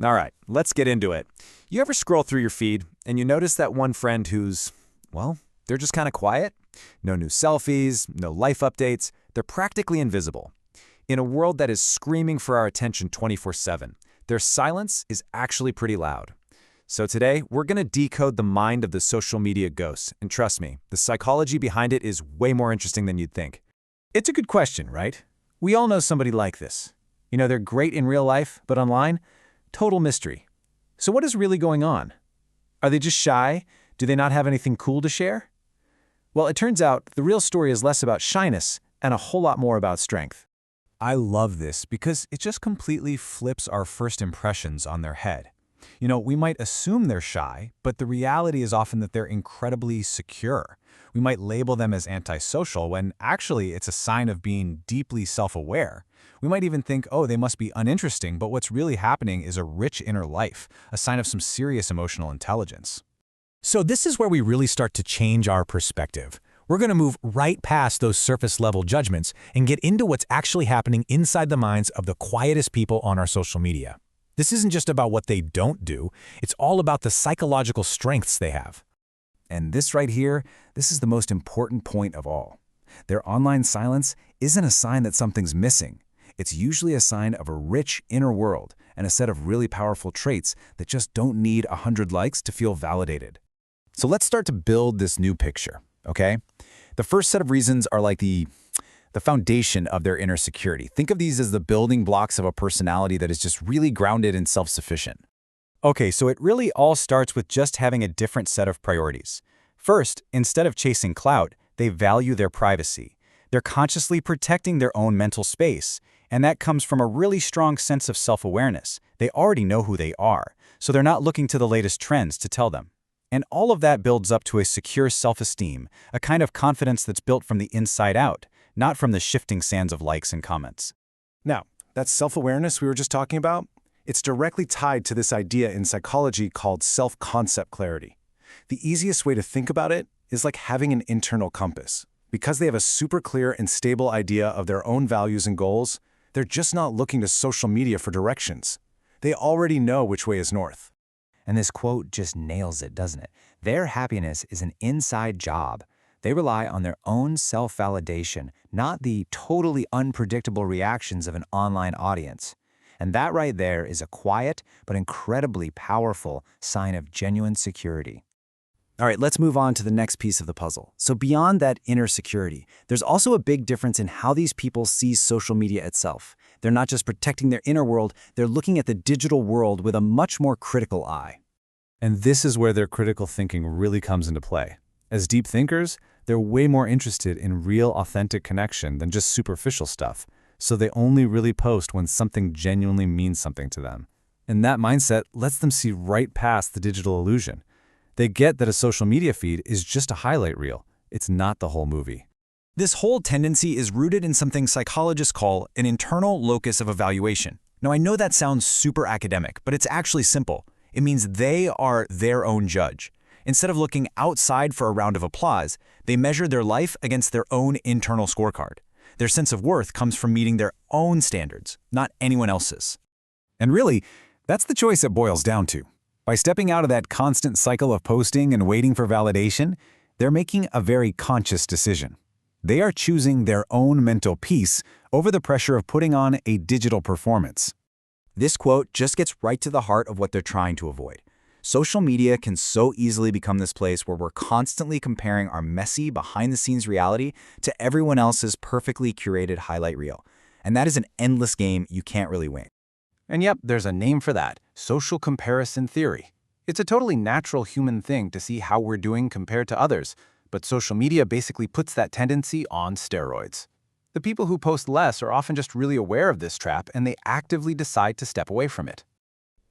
All right, let's get into it. You ever scroll through your feed and you notice that one friend who's, well, they're just kind of quiet? No new selfies, no life updates. They're practically invisible. In a world that is screaming for our attention 24/7, their silence is actually pretty loud. So today, we're going to decode the mind of the social media ghosts. And trust me, the psychology behind it is way more interesting than you'd think. It's a good question, right? We all know somebody like this. You know, they're great in real life, but online, total mystery. So what is really going on? Are they just shy? Do they not have anything cool to share? Well, it turns out the real story is less about shyness and a whole lot more about strength. I love this because it just completely flips our first impressions on their head. You know, we might assume they're shy, but the reality is often that they're incredibly secure. We might label them as antisocial when actually it's a sign of being deeply self-aware. We might even think, oh, they must be uninteresting, but what's really happening is a rich inner life, a sign of some serious emotional intelligence. So this is where we really start to change our perspective. We're going to move right past those surface-level judgments and get into what's actually happening inside the minds of the quietest people on our social media. This isn't just about what they don't do, it's all about the psychological strengths they have. And this right here, this is the most important point of all. Their online silence isn't a sign that something's missing. It's usually a sign of a rich inner world and a set of really powerful traits that just don't need 100 likes to feel validated. So let's start to build this new picture, okay? The first set of reasons are like the foundation of their inner security. Think of these as the building blocks of a personality that is just really grounded and self-sufficient. Okay, so it really all starts with just having a different set of priorities. First, instead of chasing clout, they value their privacy. They're consciously protecting their own mental space, and that comes from a really strong sense of self-awareness. They already know who they are, so they're not looking to the latest trends to tell them. And all of that builds up to a secure self-esteem, a kind of confidence that's built from the inside out, not from the shifting sands of likes and comments. Now, that self-awareness we were just talking about, it's directly tied to this idea in psychology called self-concept clarity. The easiest way to think about it is like having an internal compass. Because they have a super clear and stable idea of their own values and goals, they're just not looking to social media for directions. They already know which way is north. And this quote just nails it, doesn't it? Their happiness is an inside job. They rely on their own self-validation, not the totally unpredictable reactions of an online audience. And that right there is a quiet but incredibly powerful sign of genuine security. All right, let's move on to the next piece of the puzzle. So beyond that inner security, there's also a big difference in how these people see social media itself. They're not just protecting their inner world, they're looking at the digital world with a much more critical eye. And this is where their critical thinking really comes into play. As deep thinkers, they're way more interested in real, authentic connection than just superficial stuff, so they only really post when something genuinely means something to them. And that mindset lets them see right past the digital illusion. They get that a social media feed is just a highlight reel. It's not the whole movie. This whole tendency is rooted in something psychologists call an internal locus of evaluation. Now, I know that sounds super academic, but it's actually simple. It means they are their own judge. Instead of looking outside for a round of applause, they measure their life against their own internal scorecard. Their sense of worth comes from meeting their own standards, not anyone else's. And really, that's the choice it boils down to. By stepping out of that constant cycle of posting and waiting for validation, they're making a very conscious decision. They are choosing their own mental peace over the pressure of putting on a digital performance. This quote just gets right to the heart of what they're trying to avoid. Social media can so easily become this place where we're constantly comparing our messy, behind-the-scenes reality to everyone else's perfectly curated highlight reel. And that is an endless game you can't really win. And yep, there's a name for that, social comparison theory. It's a totally natural human thing to see how we're doing compared to others, but social media basically puts that tendency on steroids. The people who post less are often just really aware of this trap, and they actively decide to step away from it.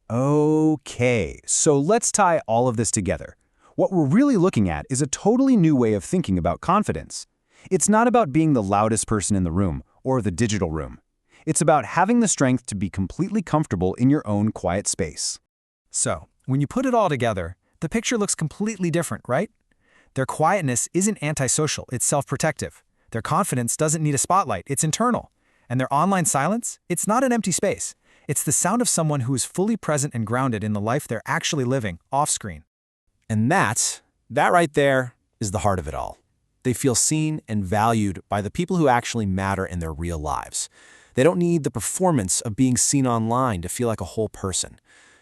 Okay, so let's tie all of this together. What we're really looking at is a totally new way of thinking about confidence. It's not about being the loudest person in the room or the digital room. It's about having the strength to be completely comfortable in your own quiet space. So, when you put it all together, the picture looks completely different, right? Their quietness isn't antisocial, it's self-protective. Their confidence doesn't need a spotlight, it's internal. And their online silence, it's not an empty space. It's the sound of someone who is fully present and grounded in the life they're actually living, off-screen. And that right there is the heart of it all. They feel seen and valued by the people who actually matter in their real lives. They don't need the performance of being seen online to feel like a whole person.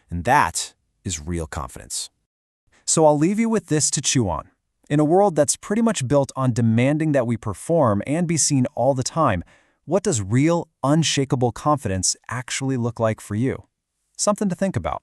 And that is real confidence. So I'll leave you with this to chew on. In a world that's pretty much built on demanding that we perform and be seen all the time, what does real, unshakable confidence actually look like for you? Something to think about.